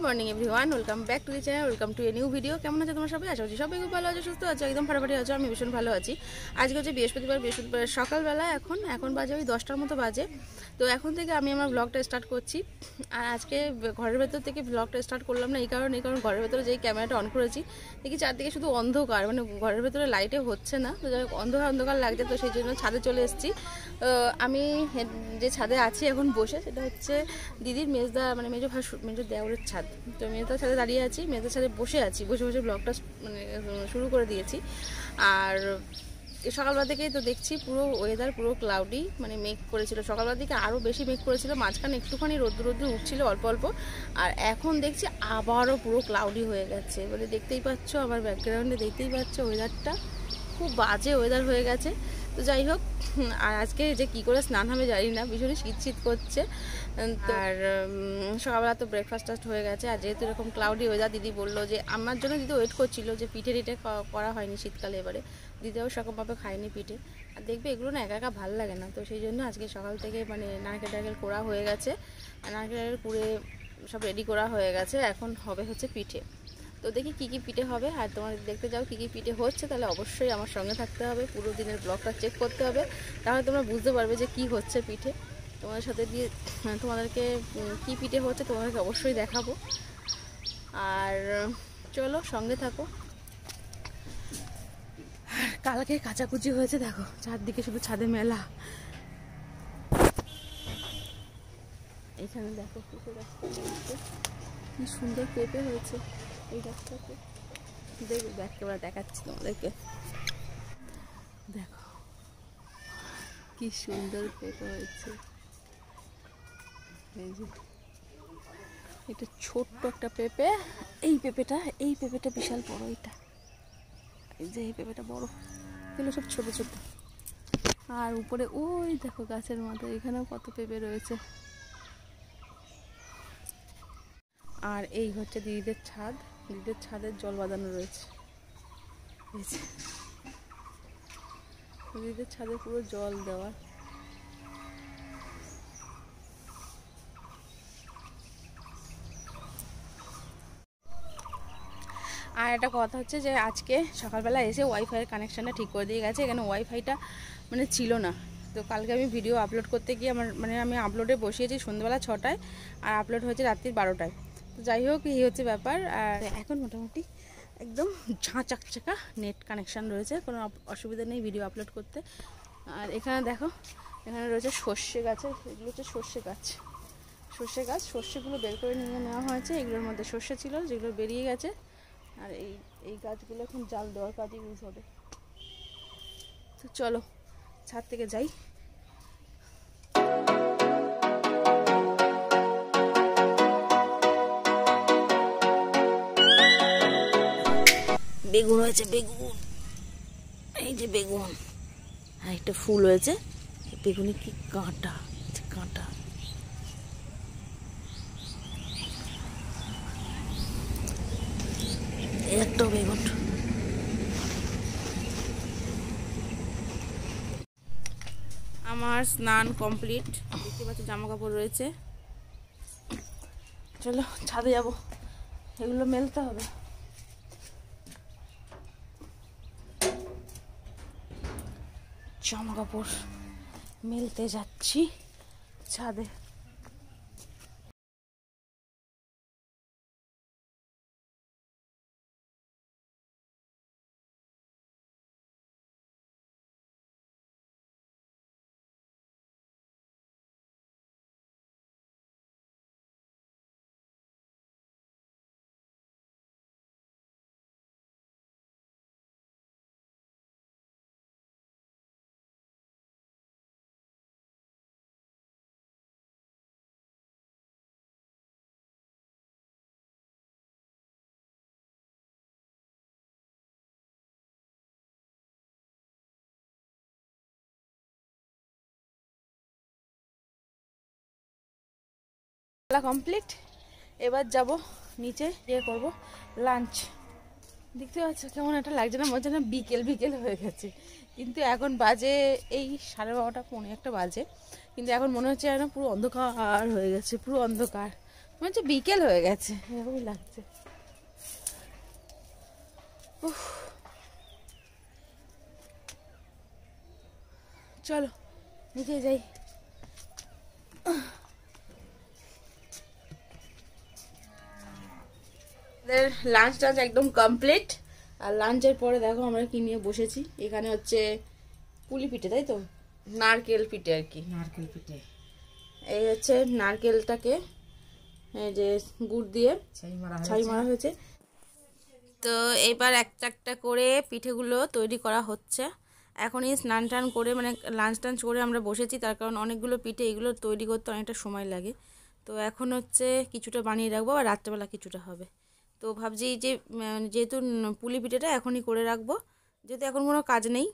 Morning everyone, welcome back to the channel, welcome to a new video. কেমন আছে তোমার সবাই? আশা করছি সবাই খুব ভালো আছে, সুস্থ আছে, একদম ফাটাফাটি আছে। আমি ভীষণ ভালো আছি। আজকে হচ্ছে বৃহস্পতিবার সকালবেলা এখন বাজে ওই 10টার মতো বাজে। তো এখন থেকে আমি আমার ব্লগটা স্টার্ট করছি। আর আজকে ঘরের ভেতর থেকে ব্লগটা স্টার্ট করলাম না, এই কারণ ঘরের ভেতরে যেই ক্যামেরাটা অন করেছি দেখি চারদিকে শুধু অন্ধকার, মানে ঘরের ভেতরে লাইটে হচ্ছে না, তো যাই হোক অন্ধকার লাগছে। তো সেই জন্য ছাদে চলে এসেছি। আমি যে ছাদে আছি এখন বসে, সেটা হচ্ছে দিদির মেজদা, মানে মেজো দেওরের ছাদ। তো মেজদার ছাদে দাঁড়িয়ে আছি, মেজদার ছাদে বসে বসে ব্লগটা মানে শুরু করে দিয়েছি। আর সকালবেলা থেকেই তো দেখছি পুরো ওয়েদার পুরো ক্লাউডি, মানে মেঘ করেছিল সকালবেলা দিকে, আরও বেশি মেঘ করেছিল, মাঝখানে একটুখানি রোদ্দুর উঠছিল অল্প অল্প। আর এখন দেখছি আবারও পুরো ক্লাউডি হয়ে গেছে, মানে দেখতেই পাচ্ছ আমার ব্যাকগ্রাউন্ডে, দেখতেই পাচ্ছ ওয়েদারটা খুব বাজে ওয়েদার হয়ে গেছে। তো যাই হোক, আর আজকে যে কী করে স্নান হবে জানি না, ভীষণই শীত করছে। আর সকালবেলা তো ব্রেকফাস্ট হয়ে গেছে। আর যেহেতু এরকম ক্লাউডি ওয়েদার, দিদি বললো যে আমার জন্য, দিদি ওয়েট করছিল যে পিঠে করা হয়নি শীতকালে, এবারে দিদিও সেরকমভাবে খায়নি পিঠে। আর দেখবে এগুলো না একা একা ভালো লাগে না, তো সেই জন্য আজকে সকাল থেকে মানে নারকেল কোড়া হয়ে গেছে, নারকেল কুড়ে সব রেডি করা হয়ে গেছে। এখন হবে হচ্ছে পিঠে। তো দেখি কী কী পিঠে হবে, আর তোমার দেখতে যাও কী কী পিঠে হচ্ছে, তাহলে অবশ্যই আমার সঙ্গে থাকতে হবে, পুরো দিনের ব্লগটা চেক করতে হবে, তাহলে তোমরা বুঝতে পারবে যে কি হচ্ছে পিঠে। তোমাদের সাথে দিয়ে তোমাদেরকে কী পিঠে হচ্ছে তোমাদেরকে অবশ্যই দেখাবো। আর চলো সঙ্গে থাকো। আর কালকে কাচাকুচি হয়েছে, দেখো চারদিকে শুধু ছাদে মেলা। এখানে দেখো কি সুন্দর পেঁপে হয়েছে, এই গাছটাতে দেখো, দেখাচ্ছি তোমাদেরকে, দেখো কি সুন্দর পেঁপে হয়েছে। এই যে এটা ছোট্ট একটা পেঁপে, এই পেঁপেটা বিশাল বড়। এটা এই যে এই পেঁপেটা বড়, এগুলো সব ছোট ছোট। আর উপরে ওই দেখো গাছের মতো, এখানেও কত পেঁপে রয়েছে। আর এই হচ্ছে দিদিদের ছাদ, দিদিদের ছাদের জল বাঁধানো রয়েছে, দিদিদের ছাদে পুরো জল দেওয়া। আর একটা কথা হচ্ছে যে আজকে সকালবেলা এসে ওয়াইফাইয়ের কানেকশানটা ঠিক করে দিয়ে গেছে। এখানে ওয়াইফাইটা মানে ছিল না, তো কালকে আমি ভিডিও আপলোড করতে গিয়ে আমি আপলোডে বসিয়েছি সন্ধ্যাবেলা 6টায়, আর আপলোড হয়েছে রাত্রির 12টায়। তো যাই হোক, এই হচ্ছে ব্যাপার। আর এখন মোটামুটি একদম চকচকা নেট কানেকশান রয়েছে, কোনো অসুবিধা নেই ভিডিও আপলোড করতে। আর এখানে দেখো, এখানে রয়েছে সর্ষে গাছের, এগুলো হচ্ছে সর্ষে গাছ, সর্ষেগুলো বের করে নিয়ে নেওয়া হয়েছে। এগুলোর মধ্যে সর্ষে ছিল, যেগুলো বেরিয়ে গেছে। আর এই গাছগুলো এখন জাল দেওয়ার কাজে ইউজ হবে। তো চলো ছাদ থেকে যাই। বেগুন হয়েছে, এই যে বেগুন, আর একটা ফুল হয়েছে। বেগুনে কি কাঁটা, একটা বেগুন। আমার স্নান কমপ্লিট, দেখতে পাচ্ছি জামা কাপড় রয়েছে। চলো ছাদে যাব, এগুলো মেলতে হবে। জামা কাপড় মেলতে যাচ্ছি ছাদে। কমপ্লিট, এবার যাব নিচে, ইয়ে করব লাঞ্চ। দেখতে পাচ্ছ কেমন একটা লাগছে না, মনে হচ্ছে না বিকেল হয়ে গেছে, কিন্তু এখন বাজে এই 12:30 পৌনে একটা বাজে, কিন্তু এখন মনে হচ্ছে যেন পুরো অন্ধকার হয়ে গেছে, পুরো অন্ধকার। মনে হচ্ছে বিকেল হয়ে গেছে, এরকমই লাগছে। চলো নিচে যাই। লাঞ্চ টাঞ্চ একদম কমপ্লিট। আর লাঞ্চের পরে দেখো আমরা কি নিয়ে বসেছি। এখানে হচ্ছে পুলি পিঠে, তাই তো, নারকেল পিঠে আর কি, নারকেল পিঠে। এই হচ্ছে নারকেলটাকে এই যে গুড় দিয়ে ছাই মারা হয়েছে। তো এবার একটা একটা করে পিঠেগুলো তৈরি করা হচ্ছে। এখনই স্নান টান করে মানে লাঞ্চ টাঞ্চ করে আমরা বসেছি, তার কারণ অনেকগুলো পিঠে এগুলো তৈরি করতে অনেকটা সময় লাগে। তো এখন হচ্ছে কিছুটা বানিয়ে রাখবো, আর রাত্রেবেলা কিছুটা হবে। তো ভাবছি যে যেহেতু পুলি পিঠেটা এখনই করে রাখবো, যেহেতু এখন কোনো কাজ নেই,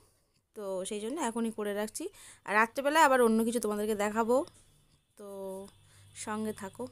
তো সেই জন্য এখনই করে রাখছি। আর রাত্রেবেলা আবার অন্য কিছু তোমাদেরকে দেখাবো, তো সঙ্গে থাকো।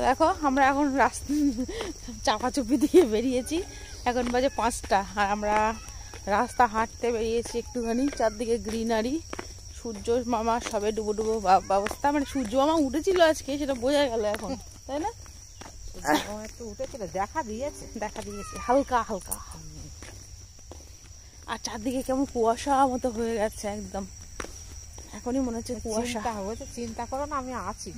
দেখো আমরা এখন রাস্তা চাপাচুপি দিয়ে বেরিয়েছি, এখন বাজে 5টা, আর আমরা রাস্তা হাঁটতে বেরিয়েছি একটুখানি। চারদিকে গ্রিনারি, সূর্য মামা সবে ডুবো ডুবো ব্যবস্থা, মানে সূর্য মামা উঠেছিল আজকে সেটা বোঝা গেল এখন, তাই না? একটু উঠেছিল, দেখা দিয়েছে হালকা হালকা। আর চারদিকে কেমন কুয়াশা মতো হয়ে গেছে একদম, এখনই মনে হচ্ছে কুয়াশা। চিন্তা করো না, আমি আছি।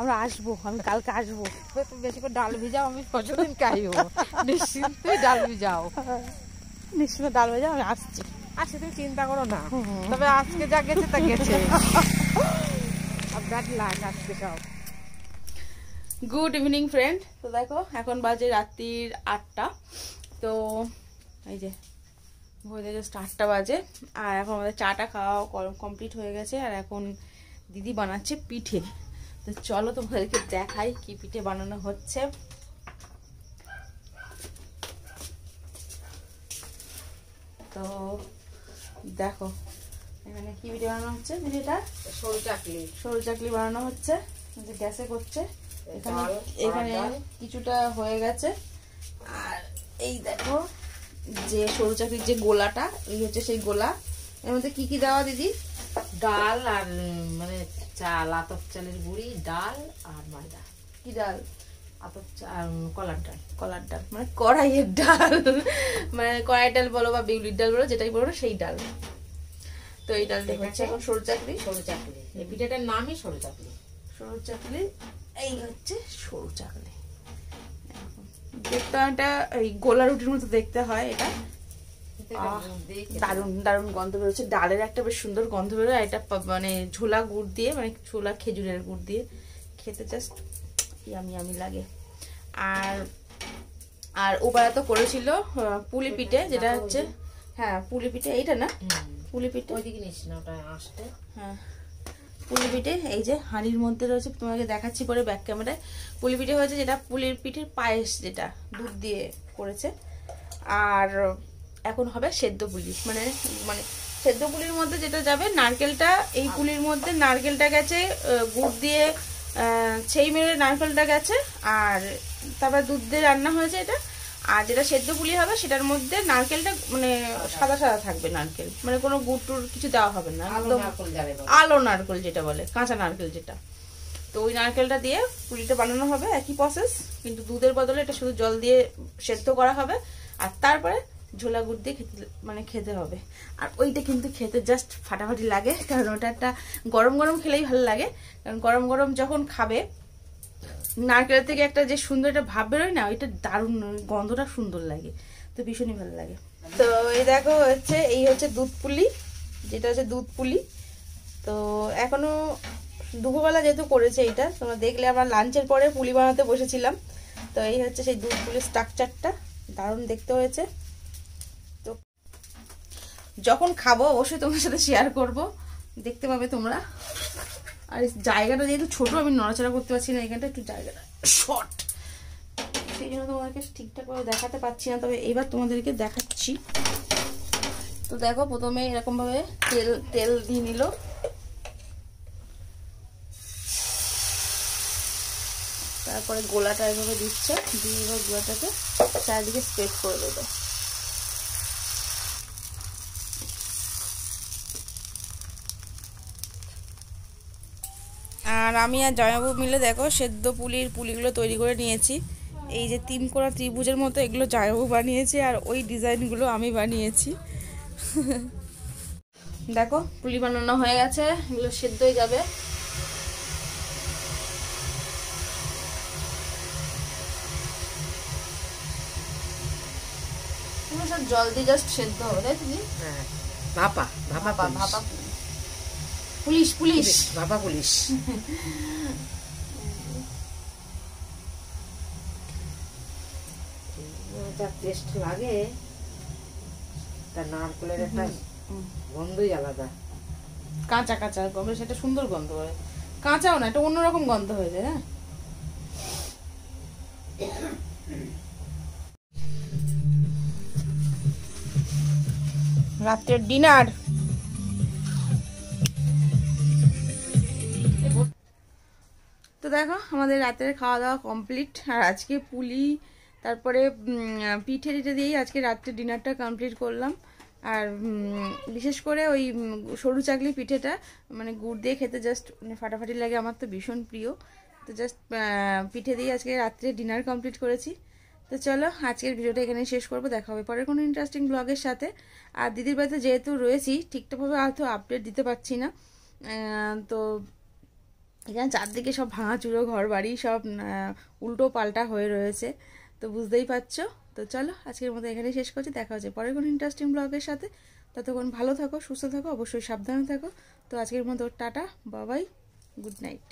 আমরা আসবো, আমি কালকে আসবো। তুমি বেশি করে ডাল ভিজাও, আমি প্রতিদিন খাইও। নিশ্চিন্তই ডাল ভিজাও, নিশ্চিন্ত ডাল ভেজা, আমি আসছি। আচ্ছা তুমি চিন্তা করো না, তবে আজকে যা গেছে তা গেছে। আজকে সব গুড ইভিনিং ফ্রেন্ড। তো দেখো এখন বাজে রাত্রির 8টা। তো এই যে হয়ে জাস্ট 8টা বাজে, আর এখন আমাদের চাটা খাওয়া কমপ্লিট হয়ে গেছে। আর এখন দিদি বানাচ্ছে পিঠে। তো চলো তোমাদেরকে দেখাই কি পিঠে বানানো হচ্ছে। তো দেখো এখানে কি পিঠে বানানো হচ্ছে, পিঠেটা সরু চাকলি বানানো হচ্ছে, গ্যাসে করছে। এখানে কিছুটা হয়ে গেছে। আর এই দেখো যে সরু চাকলির যে গোলাটা, এই হচ্ছে সেই গোলা। এর মধ্যে কি কি দেওয়া দিদি? ডাল আর মানে চাল, আতপ চালের গুঁড়ি, ডাল আর ময়দা। কি ডাল? আতপ চাল, কলার ডাল। কলার ডাল মানে কড়াইয়ের ডাল, মানে কড়াইয়ের ডাল বলো বা বিউলির ডাল বলো, যেটাই বলো সেই ডাল। তো এই ডাল হচ্ছে এখন সরু চাকলি। এই পিঠাটার নামই সরু চাকলি। এই হচ্ছে সরু চাকলি। দেখতে একটা এই গোলা রুটির মতো দেখতে হয়। এটা দারুন দারুন গন্ধ বেরোচ্ছে, ডালের একটা বেশ সুন্দর গন্ধ বেরোয়। এটা মানে ঝোলা গুড় দিয়ে, মানে ছোলা খেজুরের গুড় দিয়ে খেতে জাস্ট ইয়ামি লাগে। আর ওপারা তো করেছিল পুলি পিঠে, যেটা হচ্ছে হ্যাঁ পুলি পিঠে, এইটা না পুলি পিঠে, ওইদিকে নিস না, ওটা আসতে। হ্যাঁ পুলি পিঠে এই যে হাঁড়ির মধ্যে রয়েছে, তোমাকে দেখাচ্ছি পরে ব্যাক ক্যামেরায়। পুলি পিঠে হয়েছে, যেটা পুলির পিঠের পায়েস, যেটা দুধ দিয়ে করেছে। আর এখন হবে সেদ্ধ পুলি, মানে সেদ্ধ পুলির মধ্যে যেটা যাবে নারকেলটা, এই পুলির মধ্যে নারকেলটা গেছে গুড় দিয়ে ছেই মেরে নারকেলটা গেছে, আর তারপর দুধ দিয়ে রান্না হয়েছে এটা। আর যেটা সেদ্ধ পুলি হবে সেটার মধ্যে নারকেলটা মানে সাদা সাদা থাকবে, নারকেল মানে কোনো গুড় টুর কিছু দেওয়া হবে না, একদম আলো নারকেল যেটা বলে, কাঁচা নারকেল যেটা। তো ওই নারকেলটা দিয়ে পুলিটা বানানো হবে, একই প্রসেস, কিন্তু দুধের বদলে এটা শুধু জল দিয়ে সেদ্ধ করা হবে। আর তারপরে ঝোলা গুড় দিয়ে খেতে হবে। আর ওইটা কিন্তু খেতে জাস্ট ফাটাফাটি লাগে, কারণ ওটা একটা গরম গরম খেলেই ভালো লাগে। কারণ গরম গরম যখন খাবে, নারকেলের থেকে একটা যে সুন্দর একটা ভাব বেরোয় না, ওইটা দারুণ, গন্ধটা সুন্দর লাগে, তো ভীষণই ভালো লাগে। তো এই দেখো হচ্ছে এই হচ্ছে দুধ পুলি, যেটা হচ্ছে দুধ পুলি। তো এখনো দুপুরবেলা যেহেতু করেছে এইটা, তোমরা দেখলে আমরা লাঞ্চের পরে পুলি বানাতে বসেছিলাম। তো এই হচ্ছে সেই দুধ পুলির স্ট্রাকচারটা, দারুণ দেখতে হয়েছে। তো যখন খাবো অবশ্যই তোমার সাথে শেয়ার করব, দেখতে পাবে তোমরা। আর জায়গাটা যেহেতু ছোট, আমি নড়াচড়া করতে পারছি না, এখানটা একটু জায়গাটা শর্ট, সেই জন্য তোমাদেরকে ঠিকঠাক ভাবে দেখাতে পারছি না, তবে এইবার তোমাদেরকে দেখাচ্ছি। তো দেখো প্রথমে এরকম ভাবে তেল দিয়ে নিল, তারপরে গোলাটা এভাবে দিচ্ছে, দিয়ে এবার গোলাটাকে চারিদিকে স্প্রেড করে দেবে। আর আমি আর জয়াবু মিলে দেখো সেদ্ধ পুলিগুলো তৈরি করে নিয়েছি। এই যে তিন কোণা ত্রিভুজের মতো এগুলো জয়াবু বানিয়েছে, আর ওই ডিজাইনগুলো আমি বানিয়েছি। দেখো পুলি বানানো হয়ে গেছে, এগুলো সেদ্ধ হয়ে যাবে। সব জল দিয়ে জাস্ট সেদ্ধ হবে, তাই তুমি? হ্যাঁ, ভাপা ভাপা ভাপা পুলিশ ভাপা পুলিশ। যা টেস্ট লাগে, তার নারকেলের একটা গন্ধই আলাদা। কাঁচা কাঁচা গন্ধ, সেটা সুন্দর গন্ধ হয়। কাঁচাও না, এটা অন্যরকম গন্ধ হয়ে যায়। হ্যাঁ, রাতের ডিনার। তো দেখো আমাদের রাতের খাওয়া দাওয়া কমপ্লিট, আর আজকে পুলি তারপরে পিঠে দিয়েই আজকে রাত্রের ডিনারটা কমপ্লিট করলাম। আর বিশেষ করে ওই সরু চাকলি পিঠেটা মানে গুড় দিয়ে খেতে জাস্ট মানে ফাটাফাটি লাগে, আমার তো ভীষণ প্রিয়। তো জাস্ট পিঠে দিয়ে আজকে রাত্রে ডিনার কমপ্লিট করেছি। তো চলো আজকের ভিডিওটা এখানে শেষ করবো, দেখা হবে পরে কোনো ইন্টারেস্টিং ব্লগের সাথে। আর দিদির বাড়িতে যেহেতু রয়েছি ঠিকঠাকভাবে হয়তো আপডেট দিতে পারছি না, তো এখানে চারদিকে সব ভাঙাচুরো ঘর বাড়ি, সব উল্টো পাল্টা হয়ে রয়েছে, তো বুঝতেই পারছো। তো চলো আজকের মতো এখানে শেষ করছি, দেখা হচ্ছে পরে কোনো ইন্টারেস্টিং ব্লগের সাথে। ততক্ষণ ভালো থাকো, সুস্থ থাকো, অবশ্যই সাবধানে থাকো। তো আজকের মতো টাটা, বাবাই, গুড নাইট।